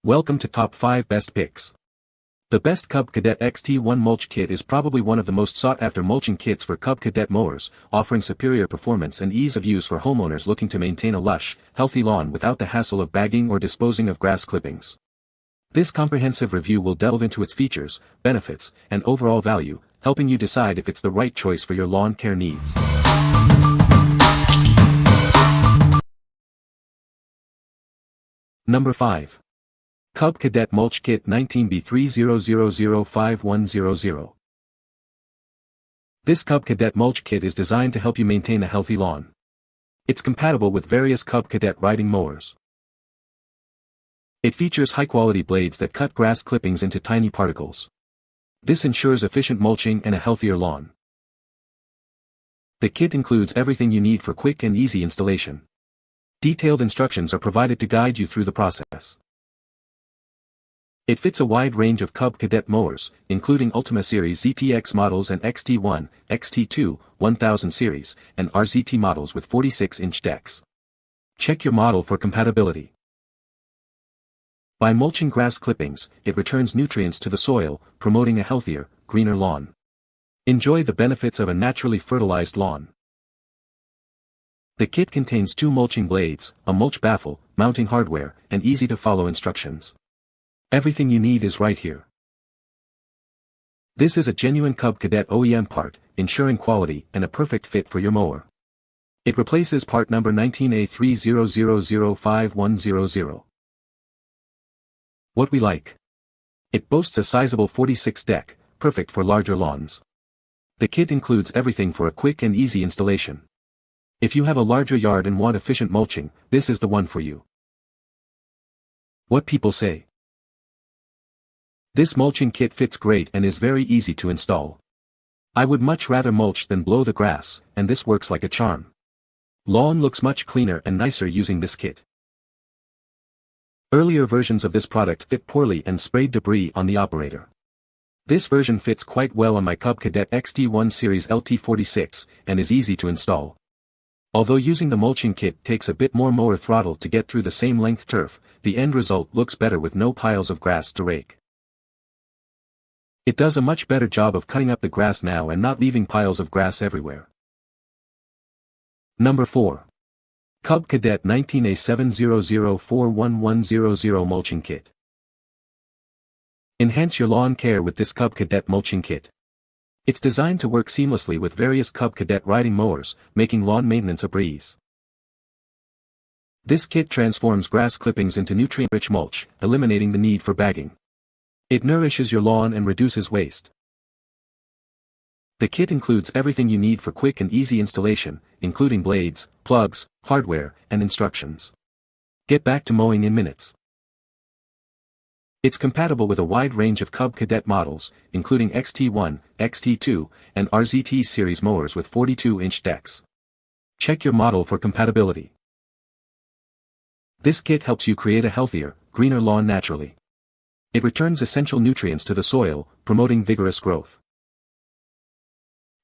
Welcome to Top 5 Best Picks. The best Cub Cadet Xt1 Mulch Kit is probably one of the most sought-after mulching kits for Cub Cadet mowers, offering superior performance and ease of use for homeowners looking to maintain a lush, healthy lawn without the hassle of bagging or disposing of grass clippings. This comprehensive review will delve into its features, benefits, and overall value, helping you decide if it's the right choice for your lawn care needs. Number 5. Cub Cadet Mulch Kit 19B30005100. This Cub Cadet Mulch Kit is designed to help you maintain a healthy lawn. It's compatible with various Cub Cadet riding mowers. It features high-quality blades that cut grass clippings into tiny particles. This ensures efficient mulching and a healthier lawn. The kit includes everything you need for quick and easy installation. Detailed instructions are provided to guide you through the process. It fits a wide range of Cub Cadet mowers, including Ultima Series ZTX models and Xt1, Xt2, 1000 series, and RZT models with 46-inch decks. Check your model for compatibility. By mulching grass clippings, it returns nutrients to the soil, promoting a healthier, greener lawn. Enjoy the benefits of a naturally fertilized lawn. The kit contains 2 mulching blades, a mulch baffle, mounting hardware, and easy-to-follow instructions. Everything you need is right here. This is a genuine Cub Cadet OEM part, ensuring quality and a perfect fit for your mower. It replaces part number 19A30005100. What we like. It boasts a sizable 46 deck, perfect for larger lawns. The kit includes everything for a quick and easy installation. If you have a larger yard and want efficient mulching, this is the one for you. What people say. This mulching kit fits great and is very easy to install. I would much rather mulch than blow the grass, and this works like a charm. Lawn looks much cleaner and nicer using this kit. Earlier versions of this product fit poorly and sprayed debris on the operator. This version fits quite well on my Cub Cadet Xt1 Series LT46 and is easy to install. Although using the mulching kit takes a bit more mower throttle to get through the same length turf, the end result looks better with no piles of grass to rake. It does a much better job of cutting up the grass now and not leaving piles of grass everywhere. Number 4. Cub Cadet 19A70041100 Mulching Kit. Enhance your lawn care with this Cub Cadet Mulching Kit. It's designed to work seamlessly with various Cub Cadet riding mowers, making lawn maintenance a breeze. This kit transforms grass clippings into nutrient-rich mulch, eliminating the need for bagging. It nourishes your lawn and reduces waste. The kit includes everything you need for quick and easy installation, including blades, plugs, hardware, and instructions. Get back to mowing in minutes. It's compatible with a wide range of Cub Cadet models, including Xt1, Xt2, and RZT series mowers with 42-inch decks. Check your model for compatibility. This kit helps you create a healthier, greener lawn naturally. It returns essential nutrients to the soil, promoting vigorous growth.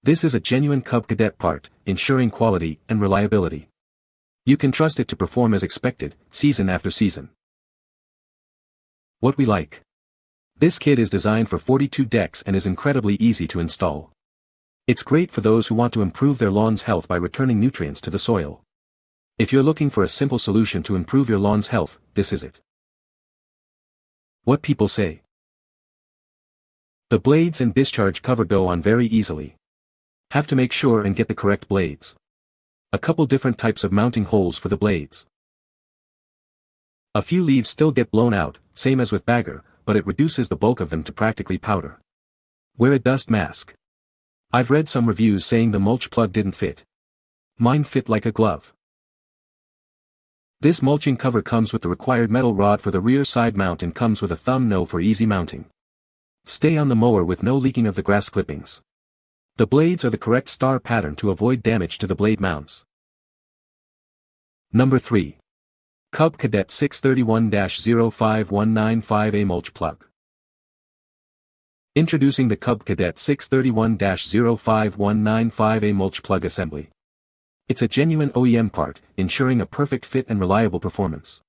This is a genuine Cub Cadet part, ensuring quality and reliability. You can trust it to perform as expected, season after season. What we like. This kit is designed for 42 decks and is incredibly easy to install. It's great for those who want to improve their lawn's health by returning nutrients to the soil. If you're looking for a simple solution to improve your lawn's health, this is it. What people say. The blades and discharge cover go on very easily. Have to make sure and get the correct blades. A couple different types of mounting holes for the blades. A few leaves still get blown out, same as with bagger, but it reduces the bulk of them to practically powder. Wear a dust mask. I've read some reviews saying the mulch plug didn't fit. Mine fit like a glove. This mulching cover comes with the required metal rod for the rear side mount and comes with a thumb no for easy mounting. Stay on the mower with no leaking of the grass clippings. The blades are the correct star pattern to avoid damage to the blade mounts. Number 3. Cub Cadet Xt31-05195A Mulch Plug. Introducing the Cub Cadet Xt31-05195A Mulch Plug Assembly. It's a genuine OEM part, ensuring a perfect fit and reliable performance.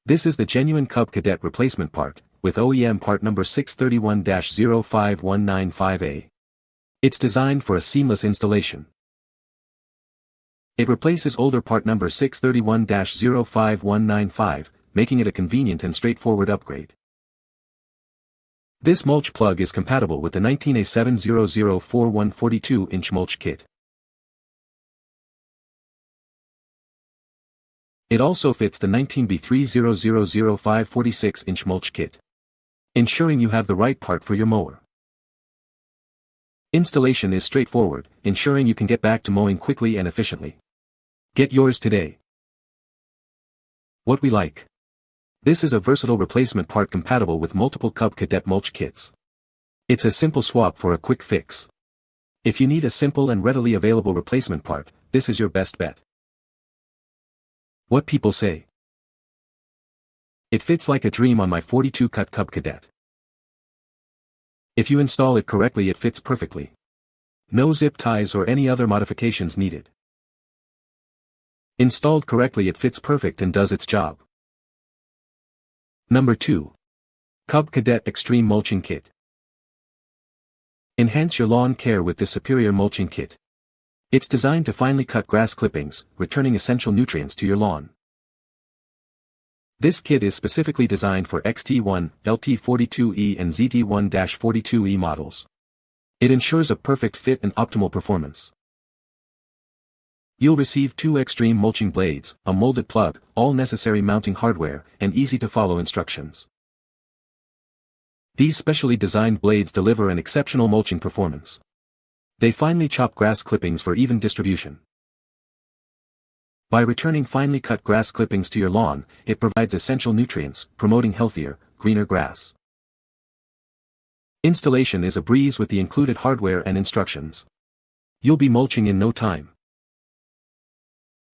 This is the genuine Cub Cadet replacement part, with OEM part number 631-05195A. It's designed for a seamless installation. It replaces older part number 631-05195, making it a convenient and straightforward upgrade. This mulch plug is compatible with the 19A70041 42-inch mulch kit. It also fits the 19B300005 46-inch mulch kit, ensuring you have the right part for your mower. Installation is straightforward, ensuring you can get back to mowing quickly and efficiently. Get yours today. What we like. This is a versatile replacement part compatible with multiple Cub Cadet Mulch kits. It's a simple swap for a quick fix. If you need a simple and readily available replacement part, this is your best bet. What people say. It fits like a dream on my 42-cut Cub Cadet. If you install it correctly, it fits perfectly. No zip ties or any other modifications needed. Installed correctly, it fits perfect and does its job. Number 2. Cub Cadet Xt1 Mulching Kit. Enhance your lawn care with this superior mulching kit. It's designed to finely cut grass clippings, returning essential nutrients to your lawn. This kit is specifically designed for Xt1, LT42E and ZT1-42E models. It ensures a perfect fit and optimal performance. You'll receive 2 Xtreme mulching blades, a molded plug, all necessary mounting hardware, and easy-to-follow instructions. These specially designed blades deliver an exceptional mulching performance. They finely chop grass clippings for even distribution. By returning finely cut grass clippings to your lawn, it provides essential nutrients, promoting healthier, greener grass. Installation is a breeze with the included hardware and instructions. You'll be mulching in no time.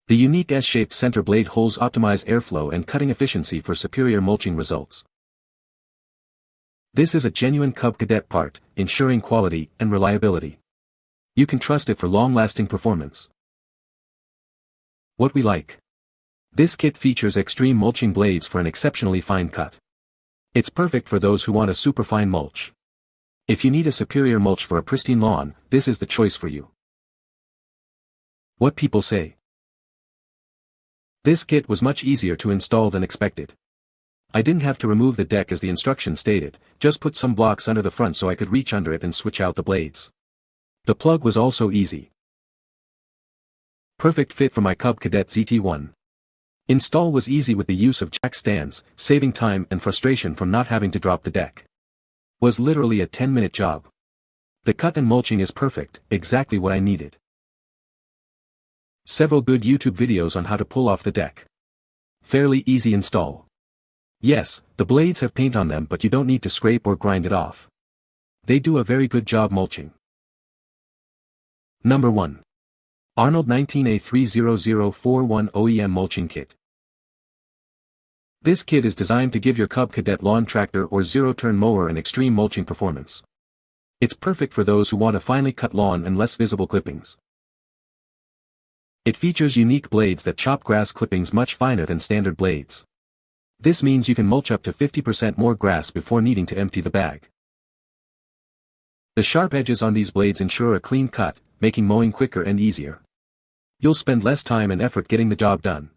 The unique S-shaped center blade holes optimize airflow and cutting efficiency for superior mulching results. This is a genuine Cub Cadet part, ensuring quality and reliability. You can trust it for long-lasting performance. What we like. This kit features Xtreme mulching blades for an exceptionally fine cut. It's perfect for those who want a superfine mulch. If you need a superior mulch for a pristine lawn, this is the choice for you. What people say. This kit was much easier to install than expected. I didn't have to remove the deck as the instructions stated, just put some blocks under the front so I could reach under it and switch out the blades. The plug was also easy. Perfect fit for my Cub Cadet Xt1. Install was easy with the use of jack stands, saving time and frustration from not having to drop the deck. Was literally a 10-minute job. The cut and mulching is perfect, exactly what I needed. Several good YouTube videos on how to pull off the deck. Fairly easy install. Yes, the blades have paint on them, but you don't need to scrape or grind it off. They do a very good job mulching. Number 1. Arnold 19A30041 OEM Mulching Kit. This kit is designed to give your Cub Cadet lawn tractor or zero-turn mower an extreme mulching performance. It's perfect for those who want a finely cut lawn and less visible clippings. It features unique blades that chop grass clippings much finer than standard blades. This means you can mulch up to 50% more grass before needing to empty the bag. The sharp edges on these blades ensure a clean cut, making mowing quicker and easier. You'll spend less time and effort getting the job done.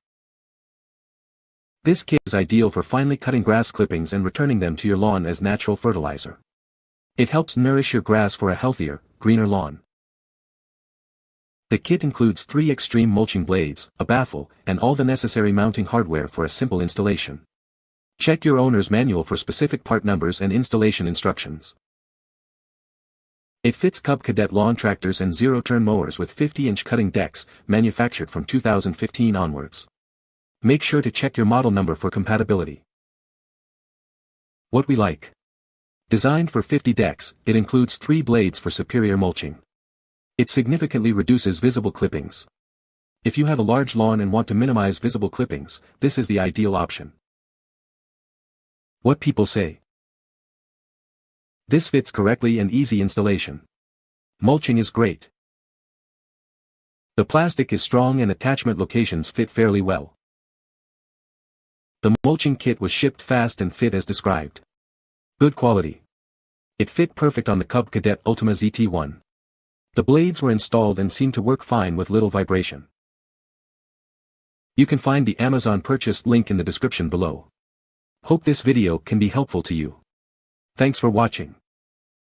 This kit is ideal for finely cutting grass clippings and returning them to your lawn as natural fertilizer. It helps nourish your grass for a healthier, greener lawn. The kit includes 3 Xtreme mulching blades, a baffle, and all the necessary mounting hardware for a simple installation. Check your owner's manual for specific part numbers and installation instructions. It fits Cub Cadet lawn tractors and zero-turn mowers with 50-inch cutting decks, manufactured from 2015 onwards. Make sure to check your model number for compatibility. What we like. Designed for 50 decks, it includes 3 blades for superior mulching. It significantly reduces visible clippings. If you have a large lawn and want to minimize visible clippings, this is the ideal option. What people say. This fits correctly and easy installation. Mulching is great. The plastic is strong and attachment locations fit fairly well. The mulching kit was shipped fast and fit as described. Good quality. It fit perfect on the Cub Cadet Xt1. The blades were installed and seemed to work fine with little vibration. You can find the Amazon purchase link in the description below. Hope this video can be helpful to you. Thanks for watching.